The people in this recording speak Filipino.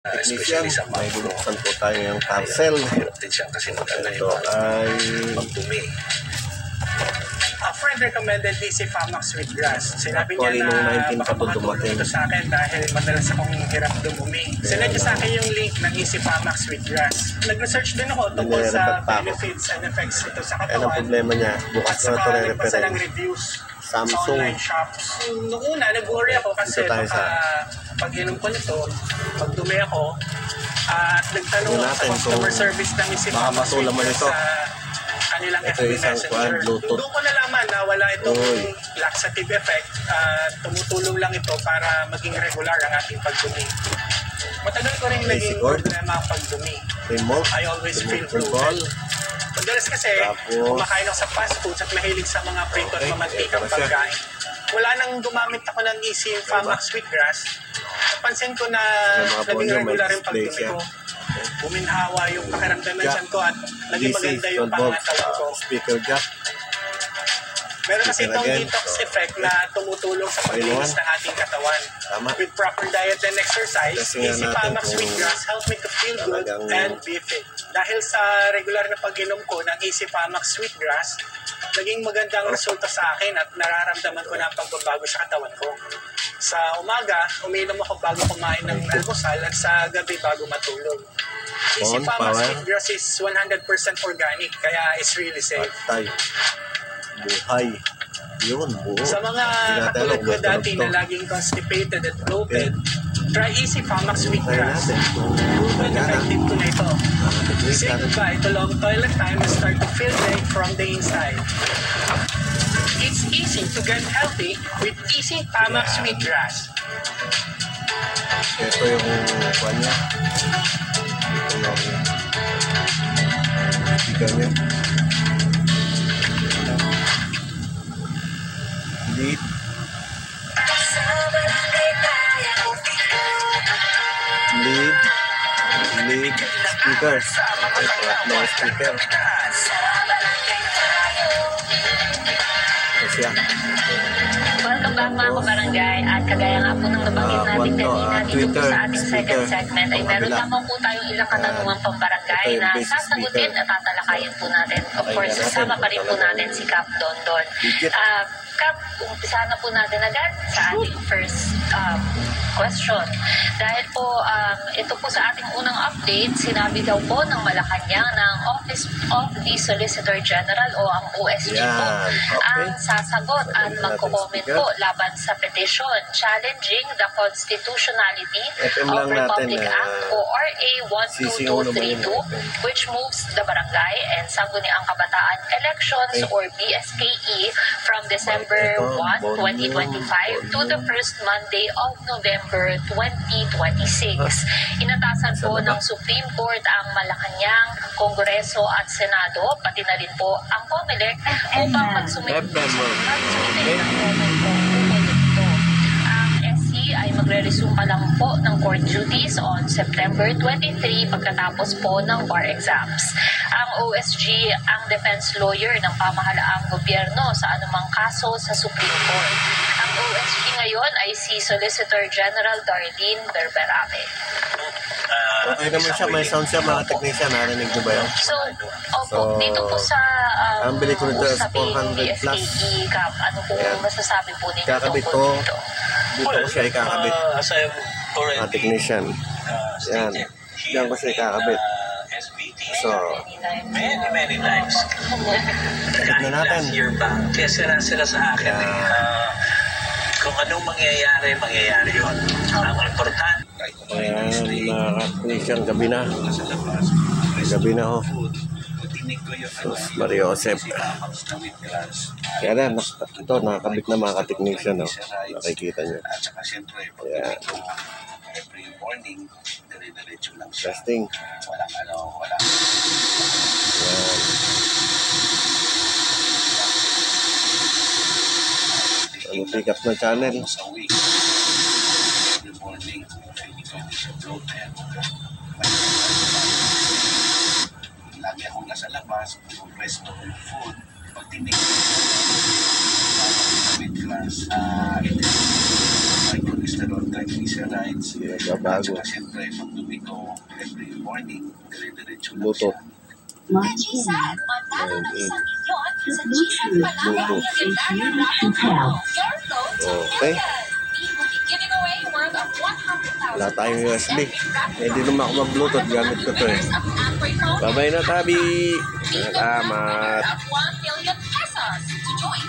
Technician, may binuksan po tayo yung parcel. Ito ay friend recommended DC Famax with grass. Sinabi actually niya nung na 19 baka pa ito dumating. ito sa akin dahil madalas akong hirap dumumi. Sinad niya sa akin yung link ng DC Famax with grass. Nag-research din ako tungkol sa benefits and effects ito sa Ano katawan. problema niya? Bukas na ito nagpasa re-repair. ng reviews Samsung. sa online shops. Noong una, nag-worry ako kasi Dito tayo baka pag inom ko nito, pag dumi ako, at nagtanong ako sa customer service ng DC baka Famax with matulaman grass ito. sa kanilang Ito FB isang Messenger. Bluetooth. Doon ko nalaman na wala itong laxative effect at tumutulong lang ito para maging regular ang ating pagdumi. Matagal ko rin naging problema ang pagdumi. Remote. I always feel control. bloated. Madalas kasi, kumakain ako sa fast foods at mahilig sa mga prito at mamantikang pagkain. Wala nang gumamit ako ng Easy Famax with grass. Napansin ko na naging regular yung pagdumi ko. Buminhawa yung pakiramdam ng tiyan ko at naging maganda yung pangatawan ko. Speaker jack. Meron kasi itong detox effect na tumutulong sa paglinis ng ating katawan. With proper diet and exercise, Easy Famax with grass help me to feel good and be fit. Dahil sa regular na pag-inom ko ng Easy Famax with grass, naging magandang resulta sa akin at nararamdaman ko na ang pagbabago sa katawan ko. Sa umaga, umiinom ako bago kumain ng almusal at sa gabi bago matulog. Easy Famax with grass is 100% organic, kaya it's really safe. Patay. Buhay. Yun, buo. Sa mga katulad ko dati na laging constipated at bloated, try Easy Famax with grass. Proven effective ko na ito. Say goodbye to long toilet time and start to feel great from the inside. It's easy to get healthy with Easy Famax with grass. Ito yung kuwan niya. Ito yung speaker niya. Lead. Lead speakers. Ito ang speaker. Ito siya. Welcome back mga kabarangay at kagaya nga po ng nabanggit natin kanina dito po sa ating second segment ay meron lamang po tayong ilang katanungan pambarangay na sasagutin at tatalakayin po natin. Of course, kasama pa rin po natin si Cap Dondon. Cap, umpisa na po natin agad sa ating first question. Dahil po, ito po sa ating unang update, sinabi daw po ng Malacanang ng Office of the Solicitor General o ang OSG po ang sasagot at magko-comment po laban sa petition challenging the constitutionality of Republic Act o RA 12232 which moves the Barangay and Sangguniang Kabataan Elections or BSKE from December 1, 2025 to the first Monday of November 2026. Inatasan po ng Supreme Court ang Malacanang, Kongreso at Senado, pati na rin po ang COMELEC upang magsumite ng comment po ukol dito. Ang SC ay magre-resume pa lang po ng court duties on September 23 pagkatapos po ng bar exams. Ang OSG ang defense lawyer ng pamahalaang gobyerno sa anumang kaso sa Supreme Court. Ang OSG ngayon ay si Solicitor General Darlene Berberabe. Okay naman siya, may sound siya mga technician, narinig niyo ba yun? So, dito po sa ang bili ko nito is 400 plus. BSKE Cap, ano po masasabi po ninyo kakabit tungkol ko dito? Dito ko siya ikakabit mga technician. Yan, yan ko siya ikakabit. So, many times. kapit na natin. Kaya sila sa akin kung anong mangyayari yun. Ang importante. Ayan, mga technician, gabi na. Gabi na ho. Mario Josep. Kaya na, ito, nakakabit na mga ka-technician, no? Nakikita nyo. Ayan. Every morning, dire-diretso lang siya. Testing. Walang Ayan. Ano pick up na channel? sa week. Every morning, feeling ko siya bloated. Lagi akong nasa labas, pag-resto ko yung food. Pag tinig with class, cholesterol, triglycerides. Bago. At siyempre, pag morning, dire-diretso lang Bluetooth. siya. GSAT, manalo ng 1 milyon sa GSAT Panalo Bluetooth. Legendary Raffle Draw. Your load to Okay. million. We will be giving away worth of 100,000 Wala tayong pesos USB. every raffle Hindi naman ako mag-Bluetooth. Gamit ko to eh. of Android phone. Bye-bye na, Tabi. We will have Salamat. of 1 million pesos to join